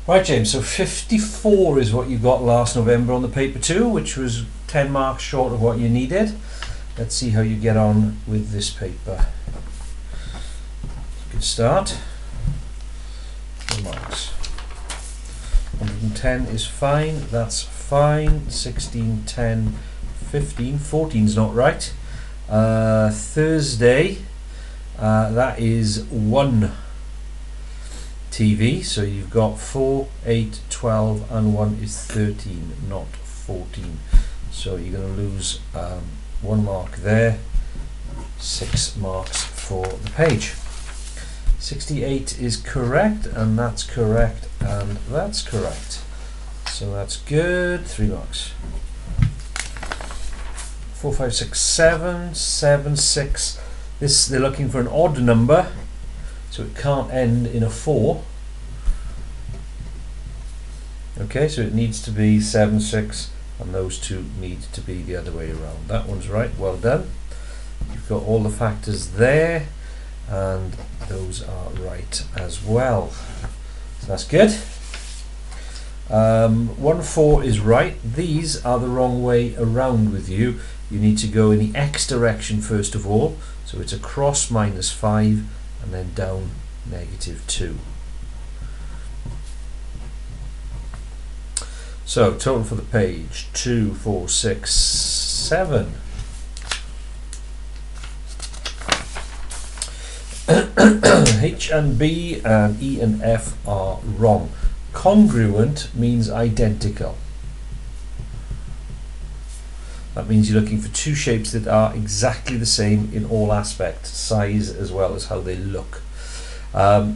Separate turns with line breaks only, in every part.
Right, James, so 54 is what you got last November on the paper 2, which was 10 marks short of what you needed. Let's see how you get on with this paper. Good start. 4 marks. 110 is fine, that's fine. 16, 10, 15, 14 is not right. Thursday, that is 1 TV, so you've got 4, 8, 12 and 1 is 13, not 14. So you're going to lose 1 mark there, 6 marks for the page. 68 is correct, and that's correct, and that's correct. So that's good, 3 marks. 4, 5, 6, 7, 7, 6. This, they're looking for an odd number, so it can't end in a 4. Okay, so it needs to be 7, 6, and those two need to be the other way around. That one's right, well done. You've got all the factors there, and those are right as well. So that's good. 1, 4 is right. These are the wrong way around with you. You need to go in the X direction first of all, so it's across -5 and then down -2. So total for the page 2, 4, 6, 7. H and B and E and F are wrong. Congruent means identical. That means you're looking for two shapes that are exactly the same in all aspects, size as well as how they look.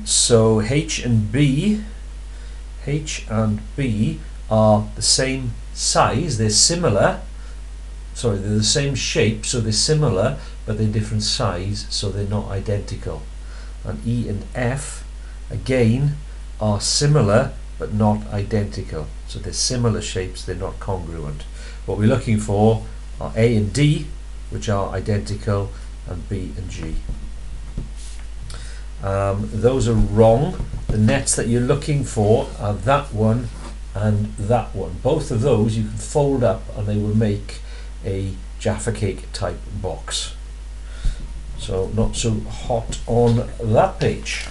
So H and B are the same size, they're similar, sorry, they're the same shape, so they're similar, but they're different size, so they're not identical. And E and F, again, are similar, but not identical. So they're similar shapes, they're not congruent. What we're looking for are A and D, which are identical, and B and G. Those are wrong. The nets that you're looking for are that one and that one. Both of those you can fold up and they will make a Jaffa cake type box. So not so hot on that page.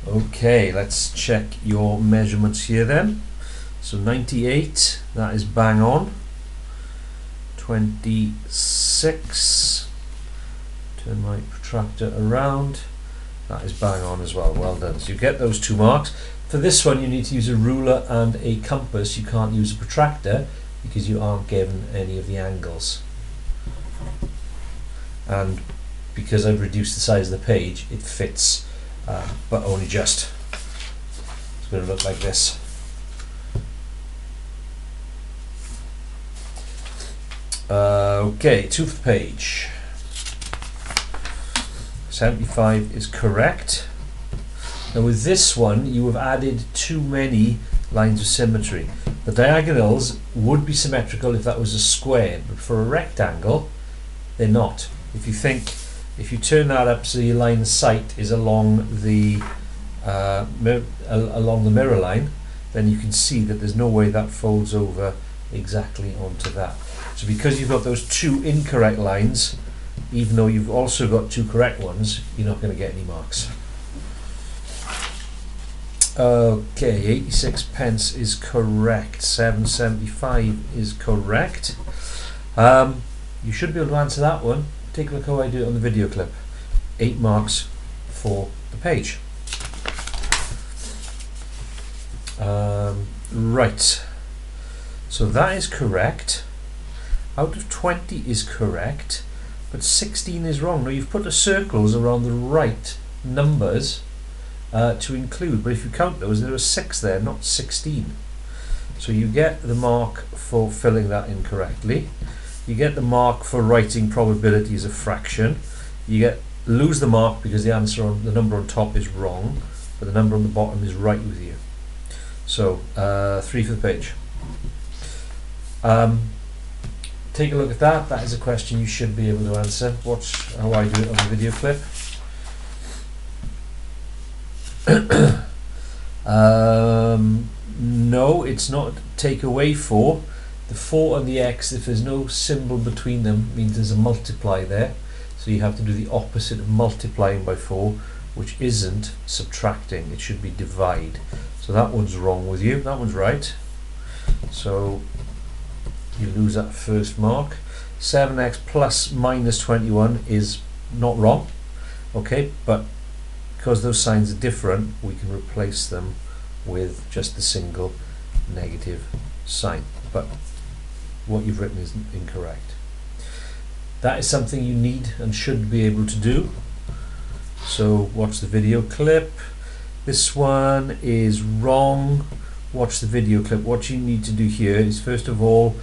Okay, let's check your measurements here then. So 98, that is bang on. 26, turn my protractor around, that is bang on as well, well done. So you get those 2 marks. For this one you need to use a ruler and a compass, you can't use a protractor because you aren't given any of the angles. And because I've reduced the size of the page, it fits, but only just. It's going to look like this. Okay, 2 for the page. 75 is correct. Now with this one you have added too many lines of symmetry. The diagonals would be symmetrical if that was a square, but for a rectangle they're not. If you turn that up so your line of sight is along the mirror line, then you can see that there's no way that folds over exactly onto that. So because you've got those 2 incorrect lines, even though you've also got 2 correct ones, you're not going to get any marks. Okay, 86 pence is correct. 775 is correct. You should be able to answer that one. Take a look how I do it on the video clip. 8 marks for the page. Right. So that is correct. Out of 20 is correct, but 16 is wrong. Now you've put the circles around the right numbers to include, but if you count those, there are 6 there, not 16. So you get the mark for filling that in correctly. You get the mark for writing probability as a fraction. You lose the mark because the answer on the number on top is wrong, but the number on the bottom is right with you. So 3 for the page. Take a look at that. That is a question you should be able to answer. Watch how I do it on the video clip. No, it's not take away 4. The 4 and the x, if there's no symbol between them, means there's a multiply there. So you have to do the opposite of multiplying by 4, which isn't subtracting. It should be divide. So that one's wrong with you. That one's right. So you lose that first mark. 7x plus minus 21 is not wrong. Okay, but because those signs are different, we can replace them with just the single negative sign. But what you've written is incorrect. That is something you need and should be able to do. So watch the video clip. This one is wrong. Watch the video clip. What you need to do here is first of all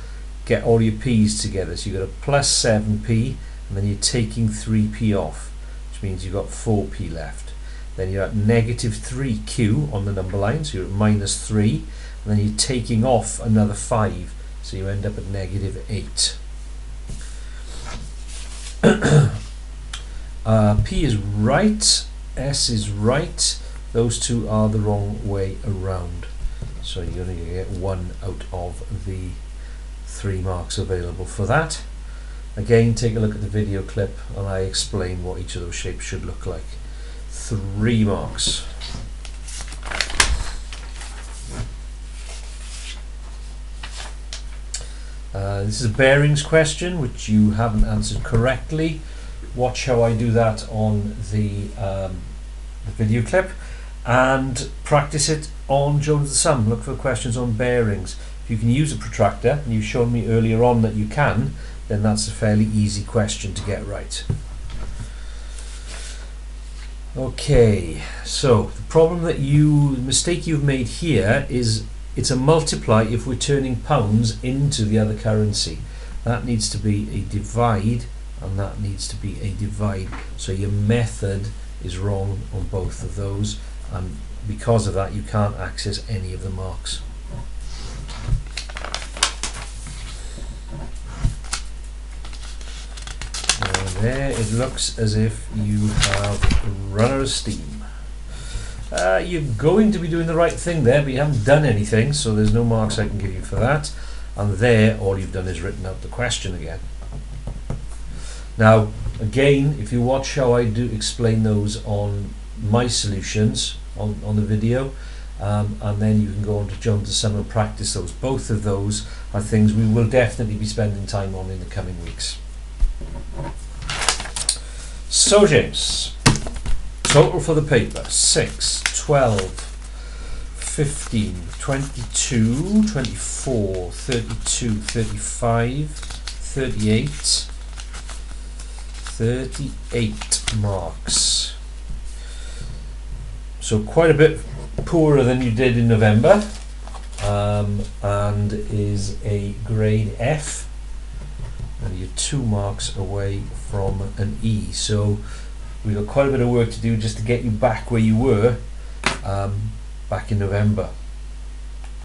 get all your p's together. So you've got a plus 7p and then you're taking 3p off, which means you've got 4p left. Then you're at negative 3q on the number line, so you're at minus 3, and then you're taking off another 5, so you end up at negative 8. P is right, S is right, those two are the wrong way around. So you're going to get 1 out of the 3 marks available for that. Again, take a look at the video clip and I explain what each of those shapes should look like. 3 marks. This is a bearings question which you haven't answered correctly. Watch how I do that on the video clip and practice it on Jones the Sum. Look for questions on bearings. If you can use a protractor, and you've shown me earlier on that you can, then that's a fairly easy question to get right. Okay, so the mistake you've made here is it's a multiply if we're turning pounds into the other currency. That needs to be a divide and that needs to be a divide. So your method is wrong on both of those, and because of that you can't access any of the marks. There it looks as if you have run out of steam. You're going to be doing the right thing there, but you haven't done anything, so there's no marks I can give you for that. And there, all you've done is written out the question again. Now, again, if you watch how I do explain those on my solutions on the video, and then you can go on to Jones the Sum and practice those. Both of those are things we will definitely be spending time on in the coming weeks. So James, total for the paper: 6, 12, 15, 22, 24, 32, 35, 38, 38 marks. So quite a bit poorer than you did in November, and is a grade F. And you're 2 marks away from an E. So we've got quite a bit of work to do just to get you back where you were back in November.